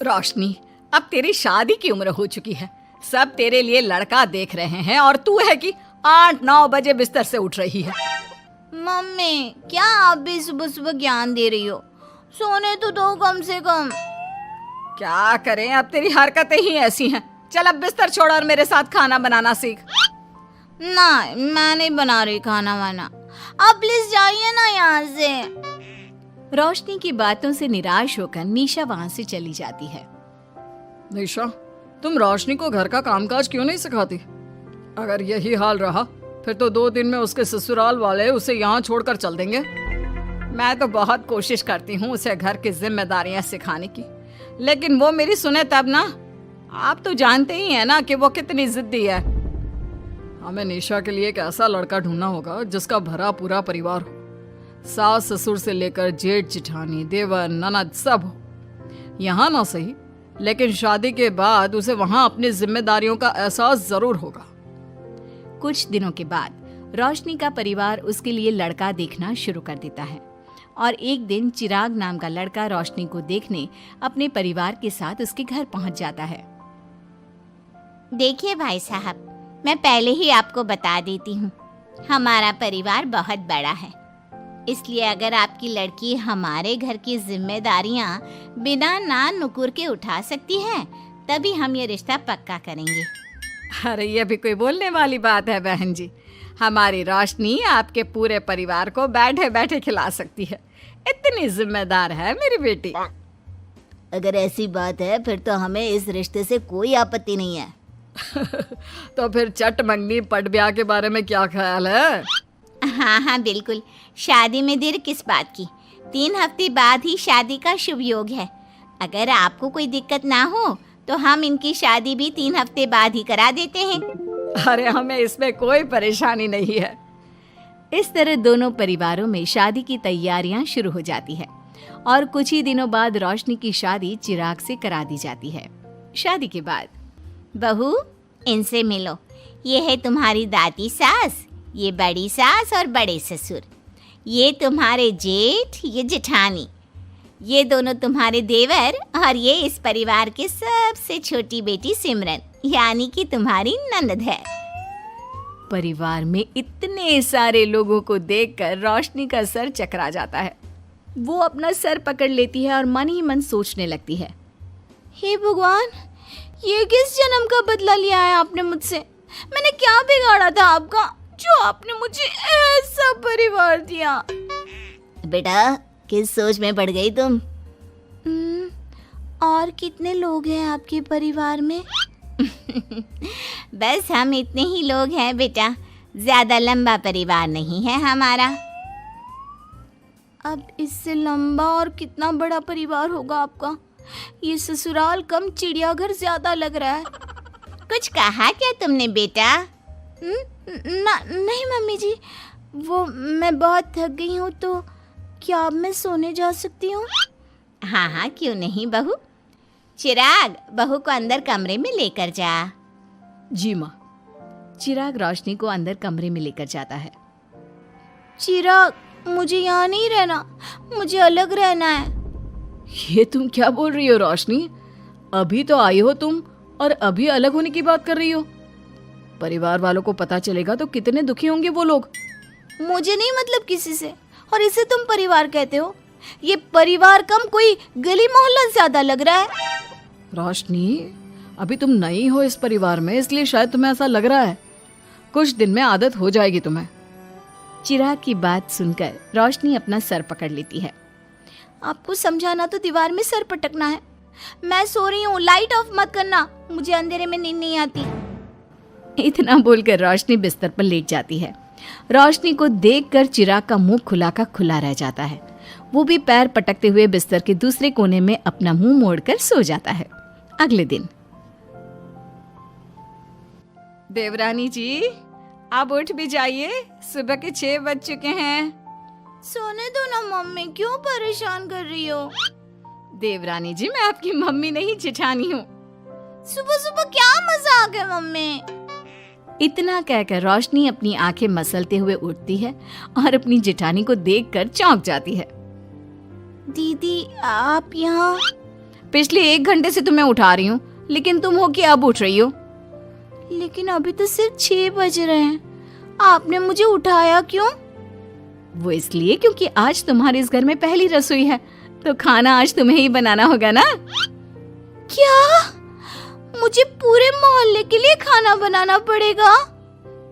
रोशनी, अब तेरी शादी की उम्र हो चुकी है। सब तेरे लिए लड़का देख रहे हैं और तू है कि 8-9 बजे बिस्तर से उठ रही है। मम्मी, क्या आप भी सुबह सुबह ज्ञान दे रही हो? सोने तो दो कम से कम। क्या करें, अब तेरी हरकतें ही ऐसी हैं। चल अब बिस्तर छोड़ और मेरे साथ खाना बनाना सीख। ना, मैं नहीं बना रही खाना वाना। आप प्लीज जाइए ना यहाँ से। रोशनी की बातों से निराश होकर निशा वहाँ से चली जाती है। निशा, तुम रोशनी को घर का कामकाज क्यों नहीं सिखाती? अगर यही हाल रहा फिर तो 2 दिन में उसके ससुराल वाले उसे यहाँ छोड़कर चल देंगे। मैं तो बहुत कोशिश करती हूँ उसे घर की जिम्मेदारियां सिखाने की, लेकिन वो मेरी सुने तब ना। आप तो जानते ही हैं ना कि वो कितनी जिद्दी है। हमें निशा के लिए एक ऐसा लड़का ढूंढना होगा जिसका भरा पूरा परिवार हो। सास ससुर से लेकर जेठ जेठानी देवर ननद सब हो। यहाँ ना सही, लेकिन शादी के बाद उसे वहाँ अपनी जिम्मेदारियों का एहसास जरूर होगा। कुछ दिनों के बाद रोशनी का परिवार उसके लिए लड़का देखना शुरू कर देता है और एक दिन चिराग नाम का लड़का रोशनी को देखने अपने परिवार के साथ उसके घर पहुंच जाता है। देखिए भाई साहब, मैं पहले ही आपको बता देती हूँ, हमारा परिवार बहुत बड़ा है, इसलिए अगर आपकी लड़की हमारे घर की जिम्मेदारियाँ बिना ना नुकुर के उठा सकती है तभी हम ये रिश्ता पक्का करेंगे। अरे ये भी कोई बोलने वाली बात है बहन जी। हमारी रोशनी आपके पूरे परिवार को बैठे बैठे खिला सकती है। इतनी जिम्मेदार है मेरी बेटी। अगर ऐसी बात है फिर तो हमें इस रिश्ते से कोई आपत्ति नहीं है। तो फिर चट मंगनी पट ब्याह के बारे में क्या ख्याल है? हाँ हाँ बिल्कुल, शादी में देर किस बात की। 3 हफ्ते बाद ही शादी का शुभ योग है। अगर आपको कोई दिक्कत ना हो तो हम इनकी शादी भी 3 हफ्ते बाद ही करा देते हैं। अरे हमें इसमें कोई परेशानी नहीं है। इस तरह दोनों परिवारों में शादी की तैयारियां शुरू हो जाती है और कुछ ही दिनों बाद रोशनी की शादी चिराग से करा दी जाती है। शादी के बाद, बहू, इनसे मिलो। ये है तुम्हारी दादी सास, ये बड़ी सास और बड़े ससुर, ये तुम्हारे जेठ, ये जेठानी, ये दोनों तुम्हारे देवर और ये इस परिवार की सबसे छोटी बेटी सिमरन, यानी कि तुम्हारी ननद है। परिवार में इतने सारे लोगों को देखकर रोशनी का सर चकरा जाता है। वो अपना सर पकड़ लेती है और मन ही मन सोचने लगती है, हे भगवान, ये किस जन्म का बदला लिया है आपने मुझसे? मैंने क्या बिगाड़ा था आपका जो आपने मुझे ऐसा परिवार दिया? बेटा, किस सोच में पड़ गई तुम? और कितने लोग हैं आपके परिवार में? बस हम इतने ही लोग हैं बेटा, ज्यादा लंबा परिवार नहीं है हमारा। अब इससे लंबा और कितना बड़ा परिवार होगा आपका? ये ससुराल कम चिड़ियाघर ज्यादा लग रहा है। कुछ कहा क्या तुमने बेटा? नहीं मम्मी जी, वो मैं बहुत थक गई हूँ, तो क्या अब मैं सोने जा सकती हूँ? हाँ हाँ, क्यों नहीं बहू। चिराग, बहू को अंदर कमरे में लेकर जा। जी माँ। चिराग रोशनी को अंदर कमरे में लेकर जाता है। चिराग, मुझे यहाँ नहीं रहना, मुझे अलग रहना है। ये तुम क्या बोल रही हो रोशनी? अभी तो आई हो तुम और अभी अलग होने की बात कर रही हो। परिवार वालों को पता चलेगा तो कितने दुखी होंगे वो लोग। मुझे नहीं मतलब किसी से, और इसे तुम परिवार कहते हो? ये परिवार कम कोई गली मोहल्ला ज्यादा लग रहा है। रोशनी, अभी तुम नई हो इस परिवार में, इसलिए शायद तुम्हें ऐसा लग रहा है। कुछ दिन में आदत हो जाएगी तुम्हें। चिराग की बात सुनकर रोशनी अपना सर पकड़ लेती है। आपको समझाना तो दीवार में सर पटकना है। मैं सो रही हूँ, लाइट ऑफ मत करना, मुझे अंधेरे में नींद नहीं आती। इतना बोलकर रोशनी बिस्तर पर लेट जाती है। रोशनी को देखकर चिराग का मुंह खुला का खुला रह जाता है। वो भी पैर पटकते हुए बिस्तर के दूसरे कोने में अपना मुंह मोड़कर सो जाता है। अगले दिन, देवरानी जी, आप उठ भी जाइए, सुबह के 6 बज चुके हैं। सोने दो ना मम्मी, क्यों परेशान कर रही हो? देवरानी जी, मैं आपकी मम्मी नहीं जेठानी हूँ। सुबह सुबह क्या मजाक है मम्मी? इतना कहकर रोशनी अपनी आंखें मसलते हुए उठती है और अपनी जेठानी को देखकर चौंक जाती है। दीदी, आप यहाँ? पिछले 1 घंटे से तुम्हें उठा रही हूँ, लेकिन तुम हो कि अब उठ रही हो। लेकिन अभी तो सिर्फ 6 बज रहे हैं, आपने मुझे उठाया क्यों? वो इसलिए क्योंकि आज तुम्हारे इस घर में पहली रसोई है, तो खाना आज तुम्हें ही बनाना होगा ना। क्या? मुझे पूरे मोहल्ले के लिए खाना बनाना पड़ेगा?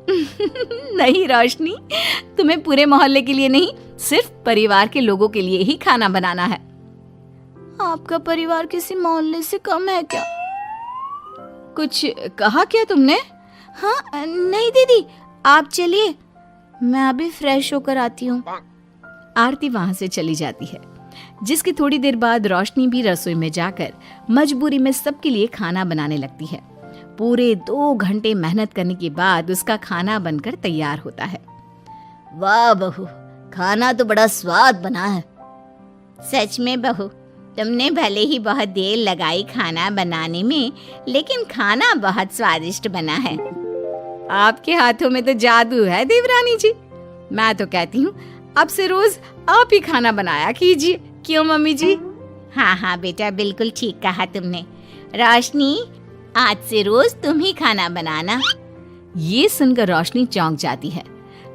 नहीं रोशनी, तुम्हें पूरे मोहल्ले के लिए नहीं, सिर्फ परिवार के लोगों के लिए ही खाना बनाना है। आपका परिवार किसी मोहल्ले से कम है क्या? कुछ कहा क्या तुमने? हाँ नहीं दीदी, आप चलिए, मैं अभी फ्रेश होकर आती हूँ। आरती वहां से चली जाती है, जिसकी थोड़ी देर बाद रोशनी भी रसोई में जाकर मजबूरी में सबके लिए खाना बनाने लगती है। पूरे 2 घंटे मेहनत करने के बाद उसका खाना बनकर तैयार होता है। वाह बहू, खाना तो बड़ा स्वाद बना है। सच में बहू, तुमने भले ही बहुत देर लगाई खाना बनाने में, लेकिन खाना बहुत स्वादिष्ट बना है। आपके हाथों में तो जादू है देवरानी जी। मैं तो कहती हूँ अब से रोज आप ही खाना बनाया कीजिए, क्यों मम्मी जी? हाँ हाँ बेटा, बिल्कुल ठीक कहा तुमने। रोशनी, आज से रोज तुम ही खाना बनाना। ये सुनकर रोशनी चौंक जाती है।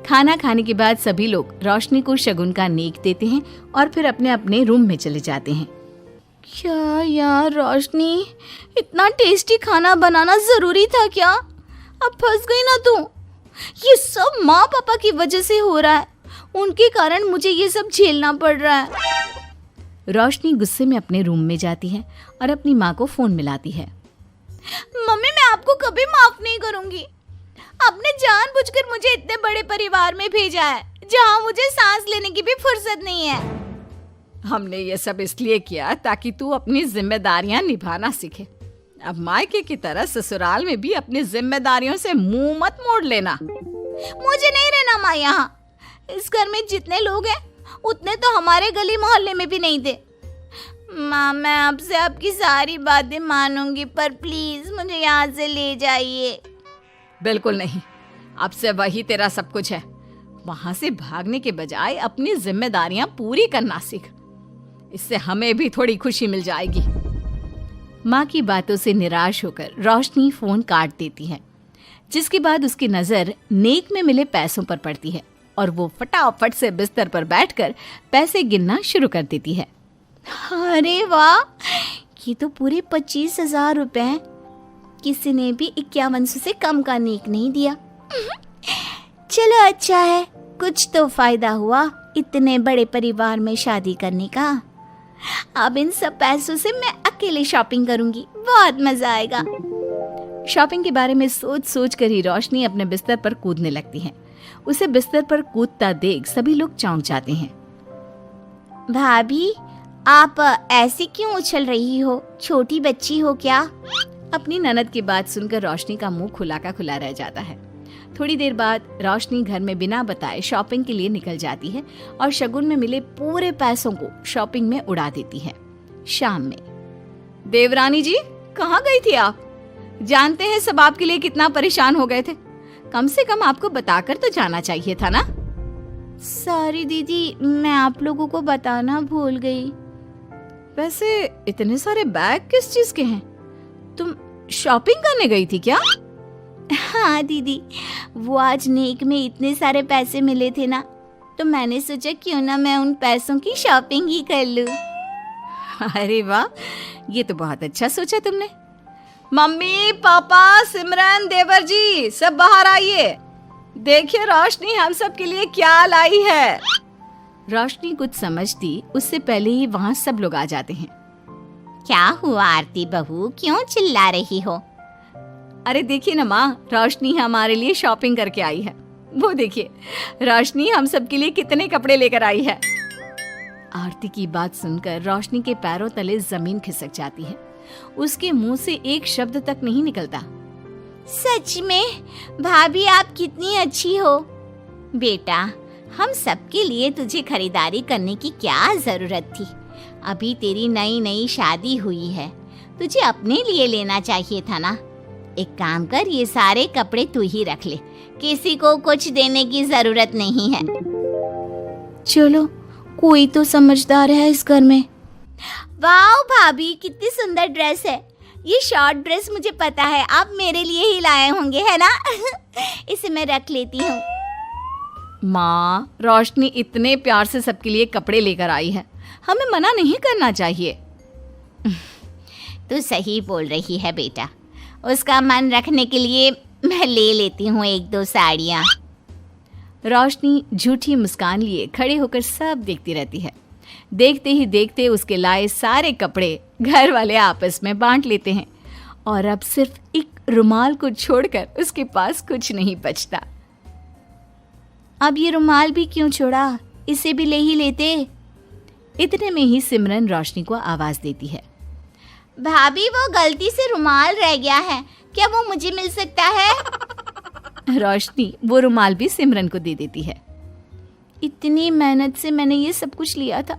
खाना खाने के बाद सभी लोग रोशनी को शगुन का नेक देते हैं और फिर अपने अपने रूम में चले जाते हैं। क्या यार रोशनी, इतना टेस्टी खाना बनाना जरूरी था क्या? अब फंस गई ना तू। ये सब माँ पापा की वजह से हो रहा है, उनके कारण मुझे ये सब झेलना पड़ रहा है। रोशनी गुस्से में अपने रूम में जाती है और अपनी माँ को फोन मिलाती है। मम्मी, मैं आपको कभी माफ नहीं करूंगी। आपने जानबूझकर मुझे इतने बड़े परिवार में भेजा है, जहाँ मुझे सांस लेने की भी फुर्सत नहीं है। हमने ये सब इसलिए किया ताकि तू अपनी जिम्मेदारियां निभाना सीखे। अब मायके की तरह ससुराल में भी अपनी जिम्मेदारियों से मुंह मत मोड़ लेना। मुझे नहीं रहना माँ यहाँ। इस घर में जितने लोग हैं उतने तो हमारे गली मोहल्ले में भी नहीं थे। माँ, मैं आपसे आपकी सारी बातें मानूंगी, पर प्लीज मुझे यहाँ से ले जाइए। बिल्कुल नहीं, अब से वही तेरा सब कुछ है। वहां से भागने के बजाय अपनी जिम्मेदारियां पूरी करना सीख, इससे हमें भी थोड़ी खुशी मिल जाएगी। माँ की बातों से निराश होकर रोशनी फोन काट देती है, जिसके बाद उसकी नजर नेक में मिले पैसों पर पड़ती है और वो फटाफट से बिस्तर पर बैठकर पैसे गिनना शुरू कर देती है। अरे वाह, ये तो पूरे 25,000 रुपए हैं। किसी ने भी 5100 से कम का नेक नहीं दिया। चलो अच्छा है, कुछ तो फायदा हुआ इतने बड़े परिवार में शादी करने का। अब इन सब पैसों से मैं अकेले शॉपिंग करूंगी, बहुत मजा आएगा। शॉपिंग के बारे में सोच सोच कर ही रोशनी अपने बिस्तर पर कूदने लगती है। उसे बिस्तर पर कूदता देख सभी लोग चौंक जाते हैं। भाभी, आप ऐसे क्यों उछल रही हो? छोटी बच्ची हो क्या? अपनी ननद की बात सुनकर रोशनी का मुंह खुला का खुला रह जाता है। थोड़ी देर बाद रोशनी घर में बिना बताए शॉपिंग के लिए निकल जाती है और शगुन में मिले पूरे पैसों को शॉपिंग में उड़ा देती है। शाम में, देवरानी जी कहाँ गई थी आप? जानते हैं सब आपके लिए कितना परेशान हो गए थे, कम से कम आपको बताकर तो जाना चाहिए था ना। सॉरी दीदी, मैं आप लोगों को बताना भूल गई। वैसे इतने सारे बैग किस चीज के हैं? तुम शॉपिंग करने गई थी क्या? हाँ दीदी, वो आज नेक में इतने सारे पैसे मिले थे ना, तो मैंने सोचा क्यों ना मैं उन पैसों की शॉपिंग ही कर लूं। अरे वाह, ये तो बहुत अच्छा सोचा तुमने। मम्मी, पापा, सिमरन, देवर जी, सब बाहर आइए। देखिए रोशनी हम सब के लिए क्या लाई है। रोशनी कुछ समझती उससे पहले ही वहाँ सब लोग आ जाते हैं। क्या हुआ आरती बहू, क्यों चिल्ला रही हो? अरे देखिए ना माँ, रोशनी हमारे लिए शॉपिंग करके आई है। वो देखिए, रोशनी हम सब के लिए कितने कपड़े लेकर आई है। आरती की बात सुनकर रोशनी के पैरों तले जमीन खिसक जाती है। उसके मुंह से एक शब्द तक नहीं निकलता। सच में भाभी, आप कितनी अच्छी हो। बेटा, हम सबके लिए तुझे खरीदारी करने की क्या जरूरत थी? अभी तेरी नई नई शादी हुई है, तुझे अपने लिए लेना चाहिए था ना। एक काम कर, ये सारे कपड़े तू ही रख ले, किसी को कुछ देने की जरूरत नहीं है। चलो, कोई तो समझदार है इस घर में। वाओ भाभी, कितनी सुंदर ड्रेस है। ये शॉर्ट ड्रेस मुझे पता है आप मेरे लिए ही लाए होंगे, है ना? इसे मैं रख लेती हूँ। माँ, रोशनी इतने प्यार से सबके लिए कपड़े लेकर आई है, हमें मना नहीं करना चाहिए। तू सही बोल रही है बेटा, उसका मन रखने के लिए मैं ले लेती हूँ 1-2 साड़ियाँ। रोशनी झूठी मुस्कान लिए खड़े होकर सब देखती रहती है। देखते ही देखते उसके लाए सारे कपड़े घर वाले आपस में बांट लेते हैं और अब सिर्फ एक रुमाल को छोड़कर उसके पास कुछ नहीं बचता। अब ये रुमाल भी क्यों छोड़ा, इसे भी ले ही लेते। इतने में ही सिमरन रोशनी को आवाज देती है। भाभी, वो गलती से रुमाल रह गया है, क्या वो मुझे मिल सकता है? रोशनी वो रुमाल भी सिमरन को दे देती है। इतनी मेहनत से मैंने ये सब कुछ लिया था,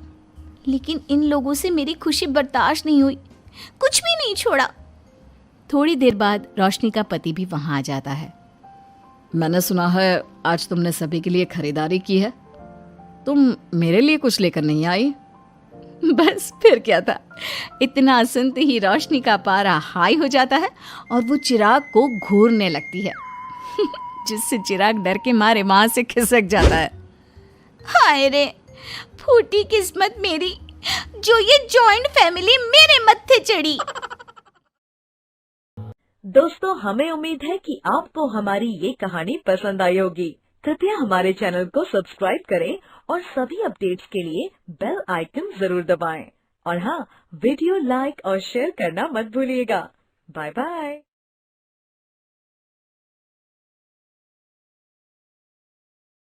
लेकिन इन लोगों से मेरी खुशी बर्दाश्त नहीं हुई, कुछ भी नहीं छोड़ा। थोड़ी देर बाद रोशनी का पति भी वहां आ जाता है। मैंने सुना है आज तुमने सभी के लिए खरीदारी की है। तुम मेरे लिए कुछ लेकर नहीं आई? बस फिर क्या था, इतना सुनते ही रोशनी का पारा हाई हो जाता है और वो चिराग को घूरने लगती है, जिससे चिराग डर के मारे वहां से खिसक जाता है। हाय रे, फूटी किस्मत मेरी, जो ये जॉइंट फैमिली मेरे मत्थे चढ़ी। दोस्तों, हमें उम्मीद है कि आपको हमारी ये कहानी पसंद आई होगी। कृपया हमारे चैनल को सब्सक्राइब करें और सभी अपडेट्स के लिए बेल आइकन जरूर दबाएं। और हाँ, वीडियो लाइक और शेयर करना मत भूलिएगा। Bye bye.